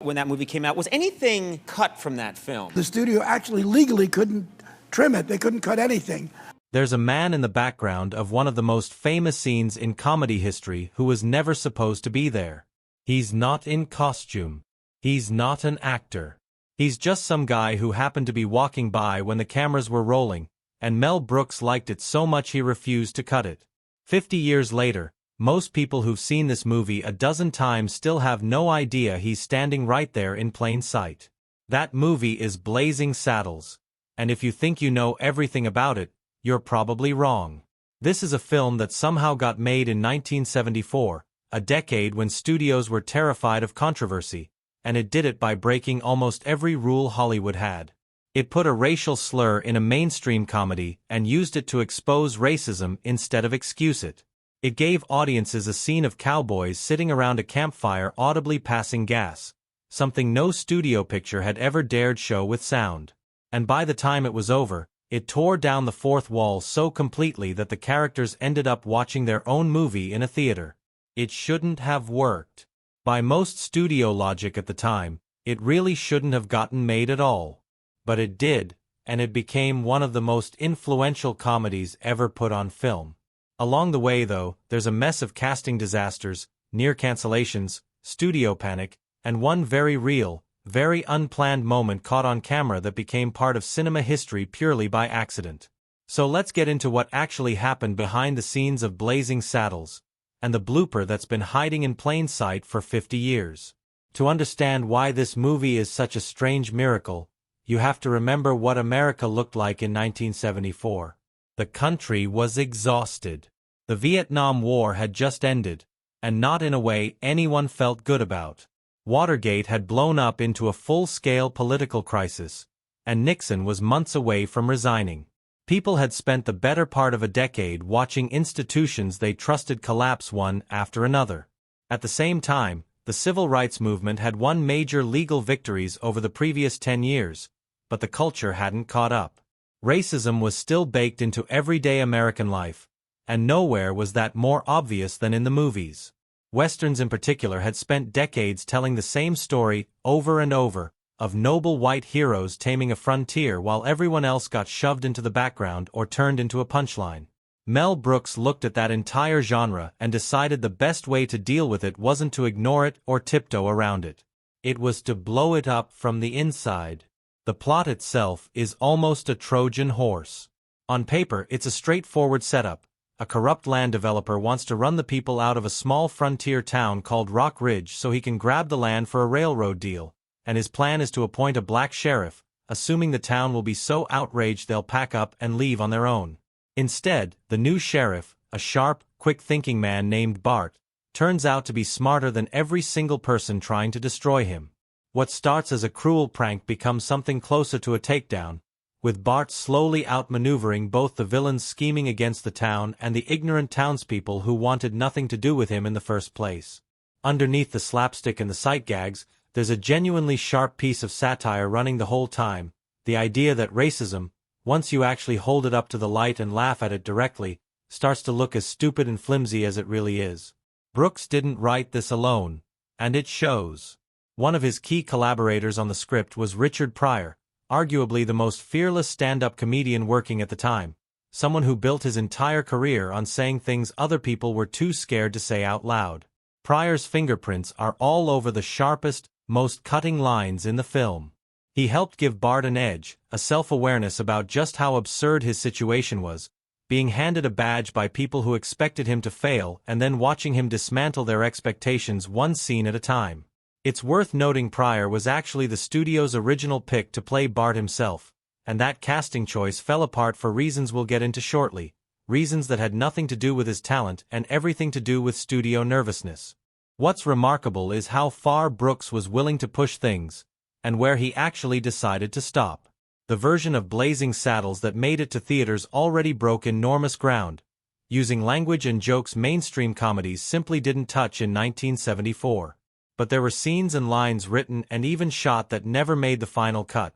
when that movie came out. Was anything cut from that film? The studio actually legally couldn't trim it. They couldn't cut anything. There's a man in the background of one of the most famous scenes in comedy history who was never supposed to be there. He's not in costume. He's not an actor. He's just some guy who happened to be walking by when the cameras were rolling, and Mel Brooks liked it so much he refused to cut it. 50 years later, most people who've seen this movie a dozen times still have no idea he's standing right there in plain sight. That movie is Blazing Saddles, and if you think you know everything about it, you're probably wrong. This is a film that somehow got made in 1974, a decade when studios were terrified of controversy, and it did it by breaking almost every rule Hollywood had. It put a racial slur in a mainstream comedy and used it to expose racism instead of excuse it. It gave audiences a scene of cowboys sitting around a campfire audibly passing gas, something no studio picture had ever dared show with sound. And by the time it was over, it tore down the fourth wall so completely that the characters ended up watching their own movie in a theater. It shouldn't have worked. By most studio logic at the time, it really shouldn't have gotten made at all. But it did, and it became one of the most influential comedies ever put on film. Along the way, though, there's a mess of casting disasters, near cancellations, studio panic, and one very real, very unplanned moment caught on camera that became part of cinema history purely by accident. So let's get into what actually happened behind the scenes of Blazing Saddles, and the blooper that's been hiding in plain sight for 50 years. To understand why this movie is such a strange miracle, you have to remember what America looked like in 1974. The country was exhausted. The Vietnam War had just ended, and not in a way anyone felt good about. Watergate had blown up into a full-scale political crisis, and Nixon was months away from resigning. People had spent the better part of a decade watching institutions they trusted collapse one after another. At the same time, the civil rights movement had won major legal victories over the previous 10 years, but the culture hadn't caught up. Racism was still baked into everyday American life, and nowhere was that more obvious than in the movies. Westerns in particular had spent decades telling the same story over and over, of noble white heroes taming a frontier while everyone else got shoved into the background or turned into a punchline. Mel Brooks looked at that entire genre and decided the best way to deal with it wasn't to ignore it or tiptoe around it. It was to blow it up from the inside. The plot itself is almost a Trojan horse. On paper, it's a straightforward setup. A corrupt land developer wants to run the people out of a small frontier town called Rock Ridge so he can grab the land for a railroad deal, and his plan is to appoint a black sheriff, assuming the town will be so outraged they'll pack up and leave on their own. Instead, the new sheriff, a sharp, quick-thinking man named Bart, turns out to be smarter than every single person trying to destroy him. What starts as a cruel prank becomes something closer to a takedown, with Bart slowly outmaneuvering both the villains scheming against the town and the ignorant townspeople who wanted nothing to do with him in the first place. Underneath the slapstick and the sight gags, there's a genuinely sharp piece of satire running the whole time, the idea that racism, once you actually hold it up to the light and laugh at it directly, starts to look as stupid and flimsy as it really is. Brooks didn't write this alone, and it shows. One of his key collaborators on the script was Richard Pryor, arguably the most fearless stand-up comedian working at the time, someone who built his entire career on saying things other people were too scared to say out loud. Pryor's fingerprints are all over the sharpest, most cutting lines in the film. He helped give Bart an edge, a self-awareness about just how absurd his situation was, being handed a badge by people who expected him to fail and then watching him dismantle their expectations one scene at a time. It's worth noting Pryor was actually the studio's original pick to play Bart himself, and that casting choice fell apart for reasons we'll get into shortly, reasons that had nothing to do with his talent and everything to do with studio nervousness. What's remarkable is how far Brooks was willing to push things, and where he actually decided to stop. The version of Blazing Saddles that made it to theaters already broke enormous ground, using language and jokes mainstream comedies simply didn't touch in 1974. But there were scenes and lines written and even shot that never made the final cut.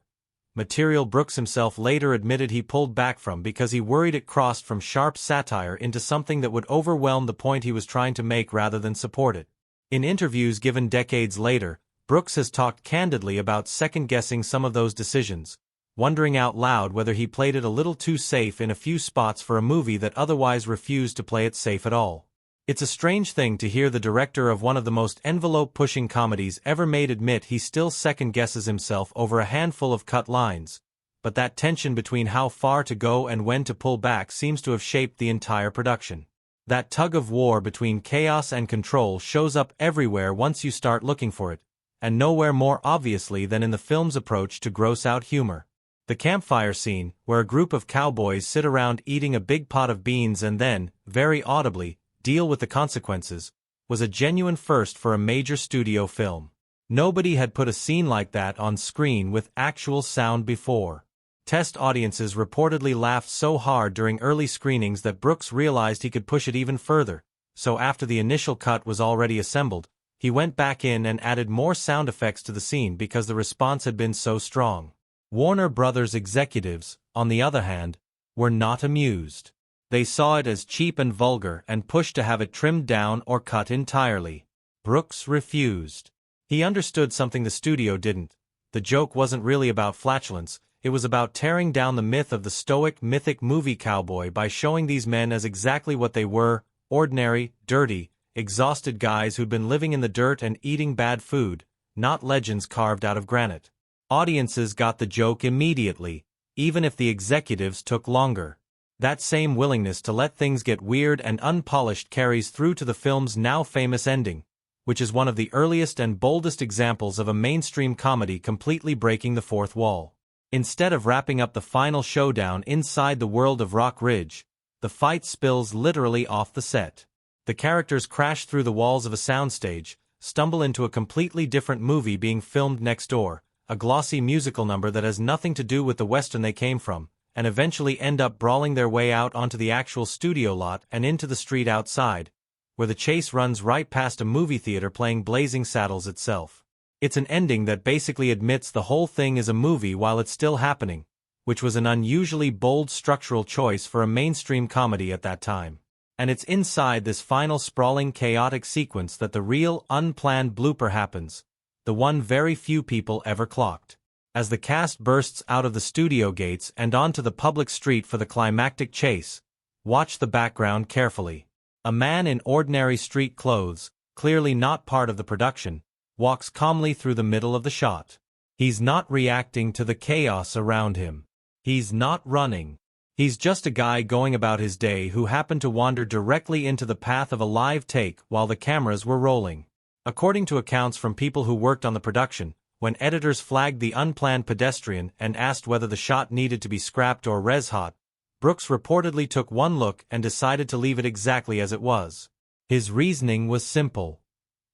Material Brooks himself later admitted he pulled back from because he worried it crossed from sharp satire into something that would overwhelm the point he was trying to make rather than support it. In interviews given decades later, Brooks has talked candidly about second-guessing some of those decisions, wondering out loud whether he played it a little too safe in a few spots for a movie that otherwise refused to play it safe at all. It's a strange thing to hear the director of one of the most envelope-pushing comedies ever made admit he still second-guesses himself over a handful of cut lines, but that tension between how far to go and when to pull back seems to have shaped the entire production. That tug-of-war between chaos and control shows up everywhere once you start looking for it, and nowhere more obviously than in the film's approach to gross-out humor. The campfire scene, where a group of cowboys sit around eating a big pot of beans and then, very audibly, deal with the consequences, was a genuine first for a major studio film. Nobody had put a scene like that on screen with actual sound before. Test audiences reportedly laughed so hard during early screenings that Brooks realized he could push it even further, so after the initial cut was already assembled, he went back in and added more sound effects to the scene because the response had been so strong. Warner Brothers executives, on the other hand, were not amused. They saw it as cheap and vulgar and pushed to have it trimmed down or cut entirely. Brooks refused. He understood something the studio didn't. The joke wasn't really about flatulence, it was about tearing down the myth of the stoic, mythic movie cowboy by showing these men as exactly what they were: ordinary, dirty, exhausted guys who'd been living in the dirt and eating bad food, not legends carved out of granite. Audiences got the joke immediately, even if the executives took longer. That same willingness to let things get weird and unpolished carries through to the film's now famous ending, which is one of the earliest and boldest examples of a mainstream comedy completely breaking the fourth wall. Instead of wrapping up the final showdown inside the world of Rock Ridge, the fight spills literally off the set. The characters crash through the walls of a soundstage, stumble into a completely different movie being filmed next door, a glossy musical number that has nothing to do with the western they came from, and eventually end up brawling their way out onto the actual studio lot and into the street outside, where the chase runs right past a movie theater playing Blazing Saddles itself. It's an ending that basically admits the whole thing is a movie while it's still happening, which was an unusually bold structural choice for a mainstream comedy at that time. And it's inside this final sprawling chaotic sequence that the real, unplanned blooper happens, the one very few people ever clocked. As the cast bursts out of the studio gates and onto the public street for the climactic chase, watch the background carefully. A man in ordinary street clothes, clearly not part of the production, walks calmly through the middle of the shot. He's not reacting to the chaos around him. He's not running. He's just a guy going about his day who happened to wander directly into the path of a live take while the cameras were rolling. According to accounts from people who worked on the production, when editors flagged the unplanned pedestrian and asked whether the shot needed to be scrapped or res-hot, Brooks reportedly took one look and decided to leave it exactly as it was. His reasoning was simple.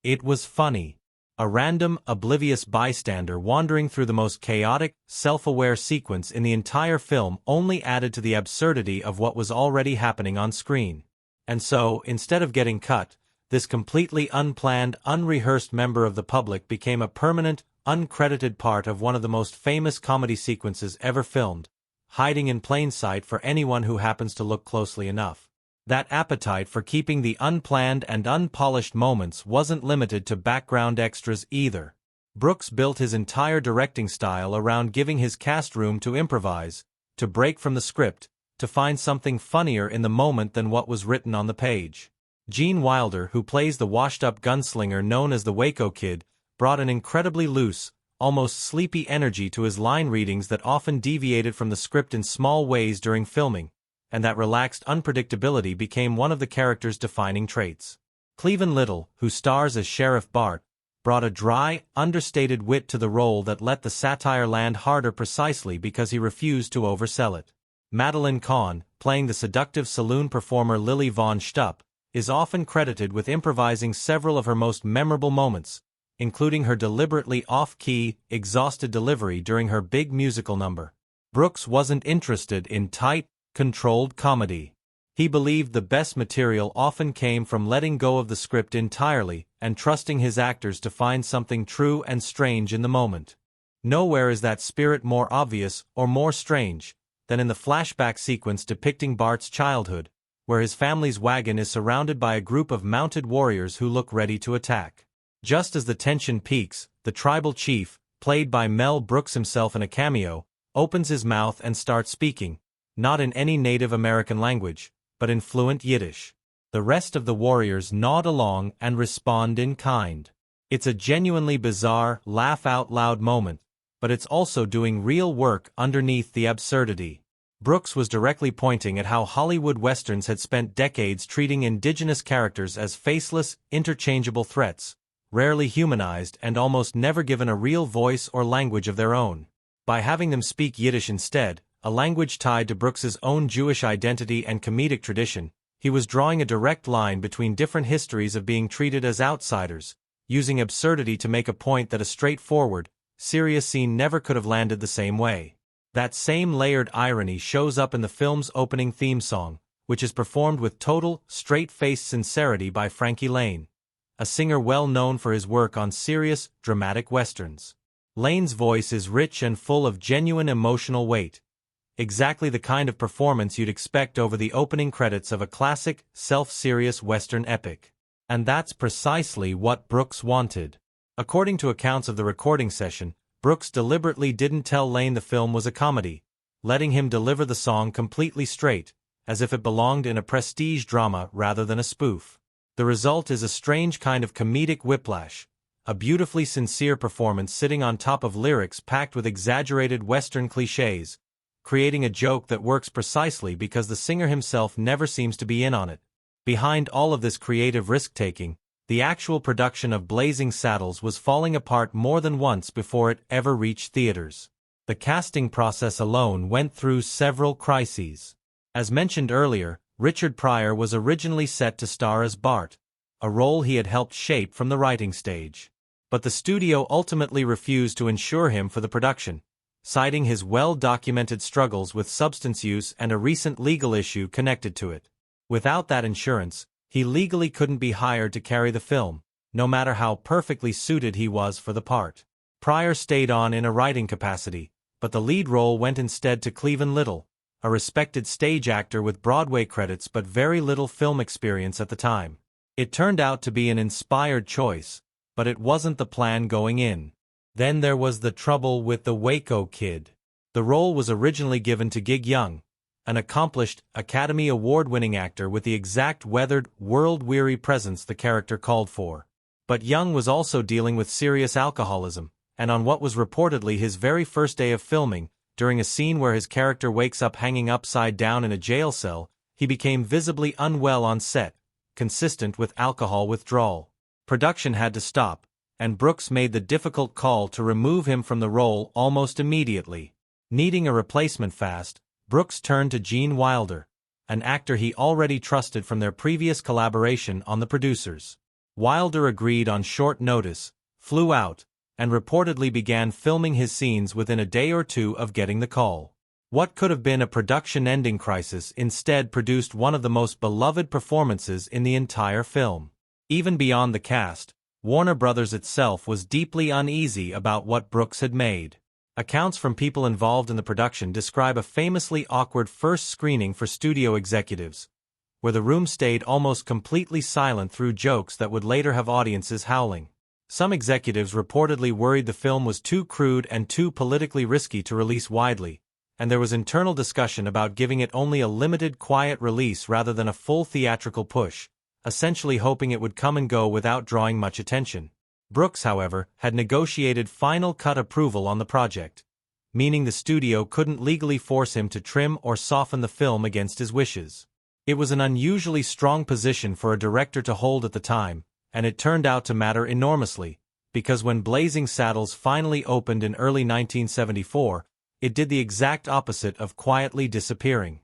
It was funny. A random, oblivious bystander wandering through the most chaotic, self-aware sequence in the entire film only added to the absurdity of what was already happening on screen. And so, instead of getting cut, this completely unplanned, unrehearsed member of the public became a permanent, uncredited part of one of the most famous comedy sequences ever filmed, hiding in plain sight for anyone who happens to look closely enough. That appetite for keeping the unplanned and unpolished moments wasn't limited to background extras either. Brooks built his entire directing style around giving his cast room to improvise, to break from the script, to find something funnier in the moment than what was written on the page. Gene Wilder, who plays the washed-up gunslinger known as the Waco Kid, brought an incredibly loose, almost sleepy energy to his line readings that often deviated from the script in small ways during filming, and that relaxed unpredictability became one of the character's defining traits. Cleavon Little, who stars as Sheriff Bart, brought a dry, understated wit to the role that let the satire land harder precisely because he refused to oversell it. Madeline Kahn, playing the seductive saloon performer Lily Von Stupp, is often credited with improvising several of her most memorable moments, including her deliberately off-key, exhausted delivery during her big musical number. Brooks wasn't interested in tight, controlled comedy. He believed the best material often came from letting go of the script entirely and trusting his actors to find something true and strange in the moment. Nowhere is that spirit more obvious or more strange than in the flashback sequence depicting Bart's childhood, where his family's wagon is surrounded by a group of mounted warriors who look ready to attack. Just as the tension peaks, the tribal chief, played by Mel Brooks himself in a cameo, opens his mouth and starts speaking, not in any Native American language, but in fluent Yiddish. The rest of the warriors nod along and respond in kind. It's a genuinely bizarre, laugh-out-loud moment, but it's also doing real work underneath the absurdity. Brooks was directly pointing at how Hollywood westerns had spent decades treating indigenous characters as faceless, interchangeable threats, rarely humanized and almost never given a real voice or language of their own. By having them speak Yiddish instead, a language tied to Brooks's own Jewish identity and comedic tradition, he was drawing a direct line between different histories of being treated as outsiders, using absurdity to make a point that a straightforward, serious scene never could have landed the same way. That same layered irony shows up in the film's opening theme song, which is performed with total, straight-faced sincerity by Frankie Laine, a singer well known for his work on serious, dramatic westerns. Laine's voice is rich and full of genuine emotional weight, exactly the kind of performance you'd expect over the opening credits of a classic, self-serious western epic. And that's precisely what Brooks wanted. According to accounts of the recording session, Brooks deliberately didn't tell Laine the film was a comedy, letting him deliver the song completely straight, as if it belonged in a prestige drama rather than a spoof. The result is a strange kind of comedic whiplash, a beautifully sincere performance sitting on top of lyrics packed with exaggerated Western cliches, creating a joke that works precisely because the singer himself never seems to be in on it. Behind all of this creative risk-taking, the actual production of Blazing Saddles was falling apart more than once before it ever reached theaters. The casting process alone went through several crises. As mentioned earlier, Richard Pryor was originally set to star as Bart, a role he had helped shape from the writing stage. But the studio ultimately refused to insure him for the production, citing his well-documented struggles with substance use and a recent legal issue connected to it. Without that insurance, he legally couldn't be hired to carry the film, no matter how perfectly suited he was for the part. Pryor stayed on in a writing capacity, but the lead role went instead to Cleavon Little, a respected stage actor with Broadway credits but very little film experience at the time. It turned out to be an inspired choice, but it wasn't the plan going in. Then there was the trouble with the Waco Kid. The role was originally given to Gig Young, an accomplished, Academy Award-winning actor with the exact weathered, world-weary presence the character called for. But Young was also dealing with serious alcoholism, and on what was reportedly his very first day of filming, during a scene where his character wakes up hanging upside down in a jail cell, he became visibly unwell on set, consistent with alcohol withdrawal. Production had to stop, and Brooks made the difficult call to remove him from the role almost immediately. Needing a replacement fast, Brooks turned to Gene Wilder, an actor he already trusted from their previous collaboration on The Producers. Wilder agreed on short notice, flew out, and reportedly began filming his scenes within a day or two of getting the call. What could have been a production-ending crisis instead produced one of the most beloved performances in the entire film. Even beyond the cast, Warner Brothers itself was deeply uneasy about what Brooks had made. Accounts from people involved in the production describe a famously awkward first screening for studio executives, where the room stayed almost completely silent through jokes that would later have audiences howling. Some executives reportedly worried the film was too crude and too politically risky to release widely, and there was internal discussion about giving it only a limited quiet release rather than a full theatrical push, essentially hoping it would come and go without drawing much attention. Brooks, however, had negotiated final cut approval on the project, meaning the studio couldn't legally force him to trim or soften the film against his wishes. It was an unusually strong position for a director to hold at the time, and it turned out to matter enormously, because when Blazing Saddles finally opened in early 1974, it did the exact opposite of quietly disappearing.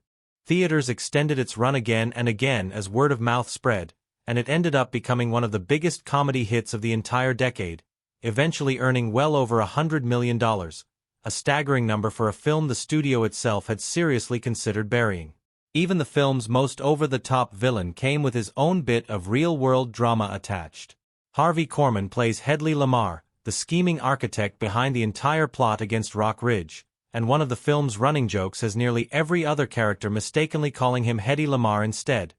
Theaters extended its run again and again as word of mouth spread, and it ended up becoming one of the biggest comedy hits of the entire decade, eventually earning well over $100 million, a staggering number for a film the studio itself had seriously considered burying. Even the film's most over-the-top villain came with his own bit of real-world drama attached. Harvey Korman plays Hedley Lamar, the scheming architect behind the entire plot against Rock Ridge, and one of the film's running jokes has nearly every other character mistakenly calling him Hedy Lamar instead,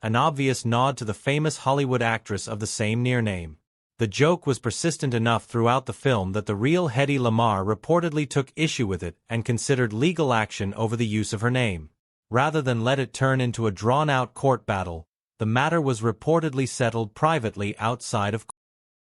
an obvious nod to the famous Hollywood actress of the same near name. The joke was persistent enough throughout the film that the real Hedy Lamarr reportedly took issue with it and considered legal action over the use of her name. Rather than let it turn into a drawn-out court battle, the matter was reportedly settled privately outside of